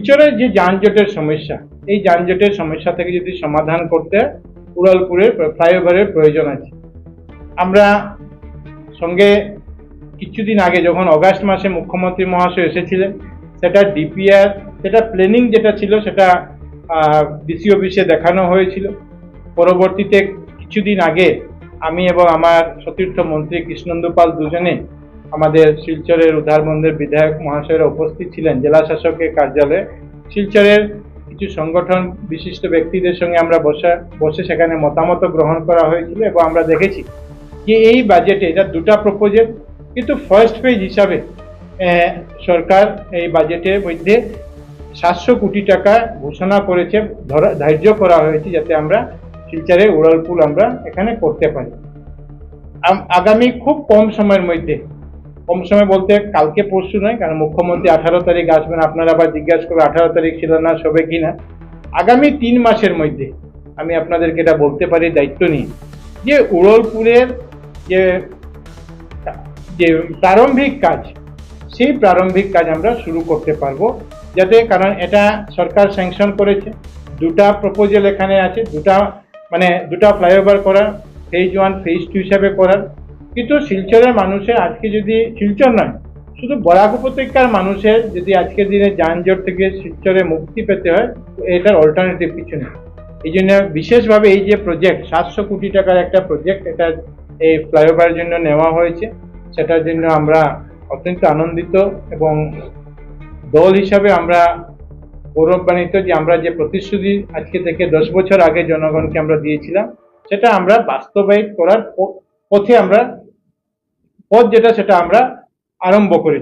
শিলচরের যে যানজটের সমস্যা, এই যানজটের সমস্যা থেকে যদি সমাধান করতে উড়ালপুরের ফ্লাইওভারের প্রয়োজন আছে। আমরা সঙ্গে কিছুদিন আগে যখন অগাস্ট মাসে মুখ্যমন্ত্রী মহাশয় এসেছিলেন, সেটা ডিপিআর, সেটা প্ল্যানিং যেটা ছিল সেটা ডিসি অফিসে দেখানো হয়েছিল। পরবর্তীতে কিছুদিন আগে আমি এবং আমার সতীর্থ মন্ত্রী কৃষ্ণেন্দু পাল দুজনে আমাদের শিলচরের উধারবন্দের বিধায়ক মহাশয়ের উপস্থিত ছিলেন জেলা শাসকের কার্যালয়ে। শিলচরের কিছু সংগঠন বিশিষ্ট ব্যক্তিদের সঙ্গে আমরা বসে সেখানে মতামত গ্রহণ করা হয়েছিল এবং আমরা দেখেছি যে এই বাজেটে এটা দুটা প্রপোজাল, কিন্তু ফার্স্ট ফেজ হিসাবে সরকার এই বাজেটের মধ্যে 700 কোটি টাকা ঘোষণা করেছে, ধার্য করা হয়েছে যাতে আমরা শিলচরে উড়ালপুল আমরা এখানে করতে পারি। আগামী খুব কম সময়ের মধ্যে, কম সময় বলতে কালকে পরশু নয়, কারণ মুখ্যমন্ত্রী 18 তারিখ আসবেন, আপনারা আবার জিজ্ঞাসা করবেন 18 তারিখ শিলান্যাস হবে কিনা। আগামী 3 মাসের মধ্যে আমি আপনাদেরকে এটা বলতে পারি দায়িত্ব নিয়ে যে উড়ালপুরের যে প্রারম্ভিক কাজ, সেই প্রারম্ভিক কাজ আমরা শুরু করতে পারবো, যাতে, কারণ এটা সরকার স্যাংশন করেছে, দুটা প্রপোজাল এখানে আছে, দুটা ফ্লাইওভার করার, ফেজ 1 ফেজ 2 হিসাবে করার। কিন্তু শিলচরের মানুষের আজকে, যদি শিলচর নয় শুধু বরাক উপত্যকার মানুষের যদি আজকের দিনে যানজট থেকে শিলচরে মুক্তি পেতে হয়, এটার অল্টারনেটিভ কিছু নেই। এই জন্য বিশেষভাবে এই যে প্রজেক্ট 700 কোটি টাকার একটা প্রজেক্ট, এটা এই ফ্লাইওভারের জন্য নেওয়া হয়েছে, সেটার জন্য আমরা অত্যন্ত আনন্দিত এবং দল হিসাবে আমরা গৌরবান্বিত যে আমরা যে প্রতিশ্রুতি আজকে থেকে 10 বছর আগে জনগণকে আমরা দিয়েছিলাম, সেটা আমরা বাস্তবায়িত করার পথে আমরা যেটা সেটা আমরা আরম্ভ করেছি।